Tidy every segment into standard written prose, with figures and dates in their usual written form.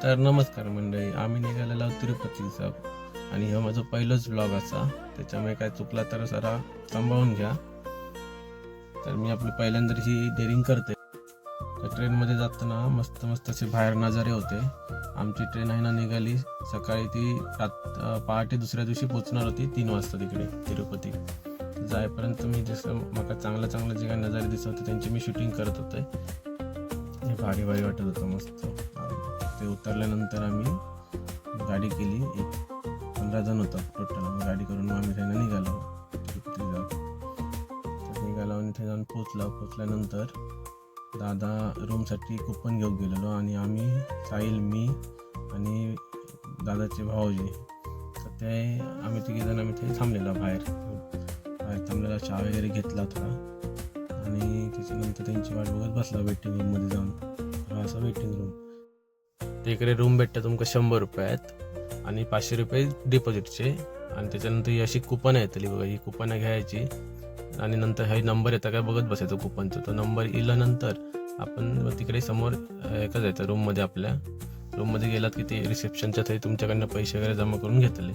तर नमस्कार मंडळी, आम्ही निघालेलो आहोत तिरुपतीचा आणि हा माझा पहिलाच ब्लॉग असा, त्याच्यामुळे काय चुकला तर जरा सांभाळून घ्या. तर मी आपली पहिल्यांदा ही डेअरिंग करते. तर ट्रेनमध्ये जाताना मस्त मस्त असे बाहेर नजारे होते. आमची ट्रेन आहे ना निघाली सकाळी, ती पहाटे दुसऱ्या दिवशी पोचणार होती 3 वाजता तिकडे तिरुपती. जायपर्यंत मी जसं मला चांगलं जे काही नजारे दिसत होते त्यांची मी शूटिंग करत होते. हे भारी भारी वाटत होतं मस्त. ते उतरल्यानंतर आम्ही गाडी केली, 15 जण होता टोटल. आम्ही गाडी करून आम्ही त्यांना निघालो तिरुपती जाऊ. तर निघालो आणि ते जाऊन पोचल्यानंतर दादा रूमसाठी कुपन घेऊन गेलेलो आणि आम्ही साहिल, मी आणि दादाचे भाऊजी, तर ते आम्ही तिघेजण ते थांबलेलो बाहेर थांबलेला, चहा वगैरे घेतला थोडा आणि त्याच्यानंतर त्यांची वाट बघत बसला वेटिंग रूममध्ये जाऊन. असं वेटिंग रूम, ते इकडे रूम भेटतं तुमका 100 रुपयात आणि 500 रुपये डिपॉझिटचे. आणि त्याच्यानंतर ही अशी कुपन येतली बघा, ही कुपन घ्यायची आणि नंतर हा नंबर येतं काय बघत बसायचं कुपनचं. तो नंबर इल्यानंतर आपण तिकडे समोर एकच जायचं रूममध्ये. आपल्या रूममध्ये गेलात की ते रिसेप्शनच्या ते तुमच्याकडनं पैसे वगैरे जमा करून घेतले.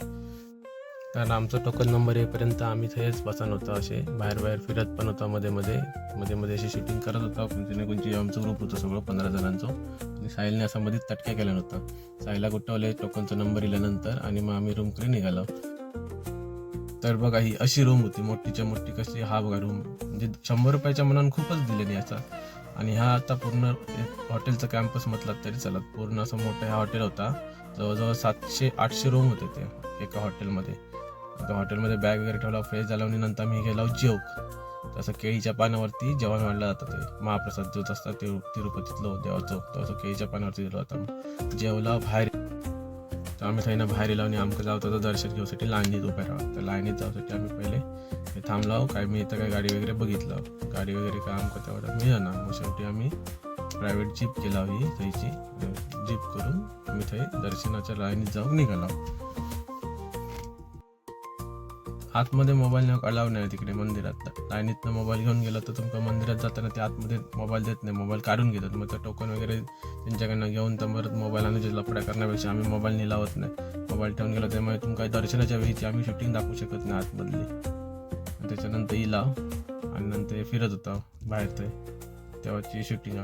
कारण आमचा टोकन नंबर येईपर्यंत आम्ही थेच बसन होता, असे बाहेर फिरत पण होता, मध्ये अशी शूटिंग करत होता. कोणची आमचं ग्रुप होतं सगळं 15 जणांचं. आणि साहिलने असा मध्ये तटक्या केला नव्हता. साहिलला कुठवले टोकनचा नंबर इल्यानंतर आणि मग आम्ही रूमकडे निघालो. तर बघा ही अशी रूम होती, मोठीच्या मोठी. कशी हा बघा रूम, म्हणजे 100 रुपयाच्या मनानं खूपच दिले नाही याचा. आणि हा आता पूर्ण हॉटेलचा कॅम्पस म्हटलात तरी चालत, पूर्ण असं मोठा हा हॉटेल होता. जवळजवळ 700-800 रूम होते ते एका हॉटेलमध्ये. त्या हॉटेलमध्ये बॅग वगैरे ठेवला, फ्रेश झाला आणि नंतर आम्ही गेलो जेवक. तसं केळीच्या पानावरती जेवण वाढलं जातं. ते महाप्रसाद जो असतात ते तिरुपतीतलं देवाचं, तसं केळीच्या पानावरती दिलं होतं. जेवला बाहेर, तर आम्ही थैना बाहेर येलो आणि आमचं जाऊ होतं दर्शन घेऊसाठी लाईनीत उभ्या राहा. तर लाईनीत जाऊसाठी आम्ही पहिले थांबलो. काय मी इथं काय गाडी वगैरे बघितलं, गाडी वगैरे काय आमचं तेवढं मिळालं ना. मग शेवटी आम्ही प्रायव्हेट जीप केला, ही थैची जीप करून आम्ही थै दर्शनाच्या लाईनीत जाऊन निघालो. आतमध्ये मोबाईल अलाव नाही तिकडे मंदिरात. लाईनीतनं मोबाईल घेऊन गेला तर तुमका मंदिरात जाताना ते आतमध्ये मोबाईल देत नाही, मोबाईल काढून घेतात. मग तर टोकन वगैरे त्यांच्याकडनं घेऊन तर परत मोबाईल आणि लफड्या करण्यापेक्षा आम्ही मोबाईल निलावत नाही, मोबाईल ठेवून गेलो. त्यामुळे तुमका दर्शनाच्या वेळीची आम्ही शूटिंग दाखवू शकत नाही आतमधली. त्याच्यानंतर इला आणि नंतर फिरत होता बाहेर, ते तेव्हाची शूटिंग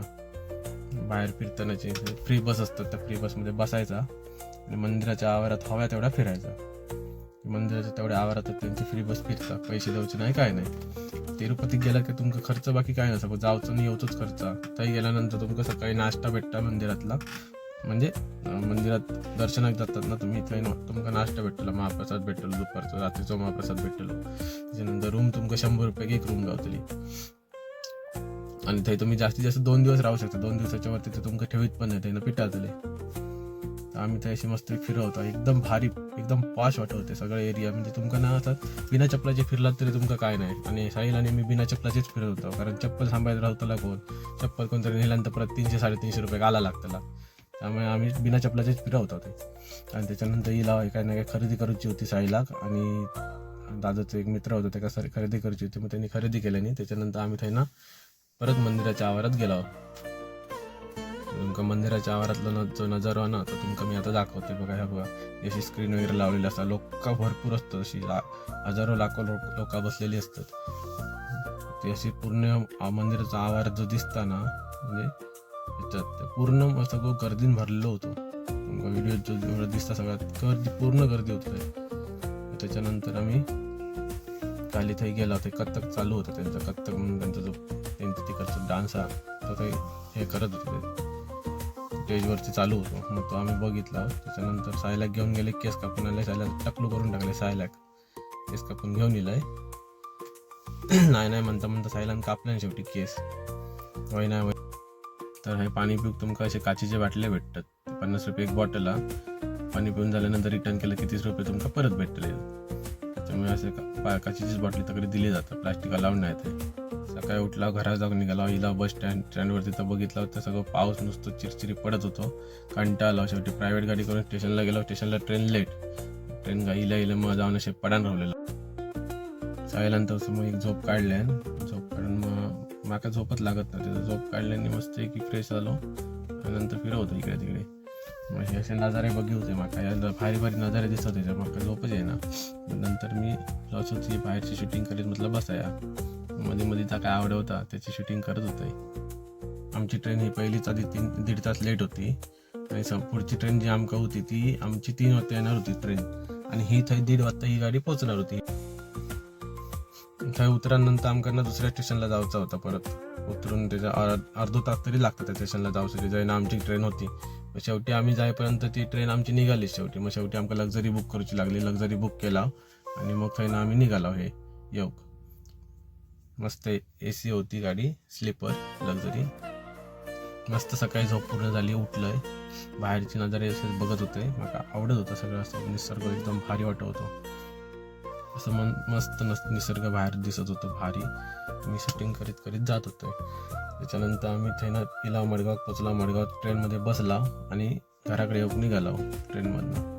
बाहेर फिरतानाची. फ्री बस असतात, त्या फ्री बसमध्ये बसायचा आणि मंदिराच्या आवारात हव्या तेवढा फिरायचा. मंदिराच्या तेवढ्या आवारात त्यांची फ्री बस फिरता, पैसे द्यायचे नाही काय नाही. तिरुपतीत गेला की तुमका खर्च बाकी काय नसतं, जाऊचं आणि येऊचंच खर्च. काही गेल्यानंतर तुमका सकाळी नाश्ता भेटता मंदिरातला, म्हणजे मंदिरात दर्शनात जातात ना तुम्ही, इथे तुमका नाश्ता भेटला, महाप्रसाद भेटलो दुपारचं, रात्रीचं महाप्रसाद भेटलो. त्याच्यानंतर रूम तुमका 100 रुपये एक रूम गावतली. आणि ते तुम्ही जास्तीत जास्त 2 दिवस राहू शकता. 2 दिवसाच्या वरती ते तुमका ठेवीत पण नाही, त्यानं पिटाळतले. आम्ही ते अशी मस्त फिरवतो, एकदम भारी, एकदम पॉश वाटत होते सगळं एरिया. म्हणजे तुमका ना आता बिना चप्पलाचे फिरलात तरी तुमका काय नाही. आणि साहिल आणि मी बिना चप्पलाचेच फिरत होतो, कारण चप्पल सांभाळत राहतला कोण, चप्पल कोणतरी नेल्यानंतर परत 300-350 रुपये घाला लागतला. त्यामुळे आम्ही बिना चप्पलाचेच फिरवत होते. आणि त्याच्यानंतर हिला काय ना काय खरेदी करायची होती साहिला, आणि दादाचा एक मित्र होता त्याला खरेदी करायची होती. मग त्यांनी खरेदी केल्याने त्याच्यानंतर आम्ही त्यांना परत मंदिराच्या आवारात गेलो. तुमका मंदिराच्या आवारातला जो नजारा ना, तर तुमका मी आता दाखवते. बघा ह्या बघा, अशी स्क्रीन वगैरे लावलेली असतात, लोक भरपूर असतात, अशी हजारो लाखो लोक बसलेली असतात. ते अशी पूर्ण मंदिराचा आवार जो दिसता ना, म्हणजे याच्यात पूर्ण सगळं गर्दीन भरलेलं होतं. तुमका व्हिडिओ जो एवढं दिसता सगळ्यात पूर्ण गर्दी होती. त्याच्यानंतर आम्ही खाली थै गेला होते, कथ्थक चालू होतं त्यांचं. कथ्थक म्हणून त्यांचं तिकडचं डान्स हा, तर ते हे करत होते, स्टेजवरती चालू होतो. मग तो आम्ही बघितला. त्याच्यानंतर सायलाक घेऊन गेले, केस कापून आले, सायला टकलू करून टाकले. सायलाक केस कापून घेऊन येलाय. नाही म्हणता सायलान कापल्याने शेवटी केस. होय नाही. तर हे पाणी पिऊक तुमका असे काचेचे बाटले भेटतात, 50 रुपये एक बॉटलला. पाणी पिऊन झाल्यानंतर रिटर्न केलं की 30 रुपये तुमका परत भेटले. त्यामुळे असे काचेचीच बॉटली तकडे दिली जातात, प्लास्टिक अलाउड नाही. ते सकाळी उठला, घरात जाऊन निघाला, हिला बस स्टँडवरती तर बघितलं होतं सगळं पाऊस नुसतं चिरचिरी पडत होतो. कंटाळा. शेवटी प्रायव्हेट गाडी करून स्टेशनला गेलो. स्टेशनला ट्रेन लेट, ट्रेन इला मग जाऊन असे पडान राहिलेलं. सायल्यानंतर मग एक झोप काढल्या, झोप काढून मग माका झोपच लागत नाही. त्याचं झोप काढल्याने मस्त एक फ्रेश झालो आणि नंतर फिरवतो इकडे तिकडे. मागीर अशें नजारे बघिवचे म्हाका भारी भारी नजारे दिसत तेजे म्हाका झोपच येना. नंतर मी असोच ही बाहेरची शूटिंग करीत म्हटलं बसाया. मध्ये मध्ये काय आवडवता त्याची शूटिंग करत होते. आमची ट्रेन ही पहिलीच आधी 1.5 तास लेट होती आणि पुढची ट्रेन जी आमकां होती ती आमची 3 वाजता येणार होती ट्रेन आणि ही थंय 1.5 वाजता ही गाडी पोहोचणार होती. थंय उतरल्यानंतर आमकां दुसऱ्या स्टेशनला जावचा होता. परत उतरून त्याचा अर्धो तास तरी लागता त्या स्टेशनला जावसाठी जायना आमची ट्रेन होती. शेवटी आम्ही जायपर्यंत ती ट्रेन आमची निघाली शेवटी. मग शेवटी आमकां लक्झरी बुक करूची लागली. लक्झरी बुक केला आणि मग थंयनं आम्ही निघालो हे येऊक. मस्त AC होती गाडी, स्लीपर लक्झरी. मस्त सकाळी झोप पूर्ण झाली, उठलोय, बाहेरची नजारे असे बघत होते. मला आवडत होतं सगळं, असं निसर्ग एकदम भारी वाटत होतो. असं मस्त निसर्ग बाहेर दिसत होतं भारी. मी शूटिंग करीत करीत जात होतो. त्याच्यानंतर आम्ही थंय इला मडगावात पोचला. मडगावात ट्रेनमध्ये बसला आणि घराकडे येऊक निघालो ट्रेनमधनं.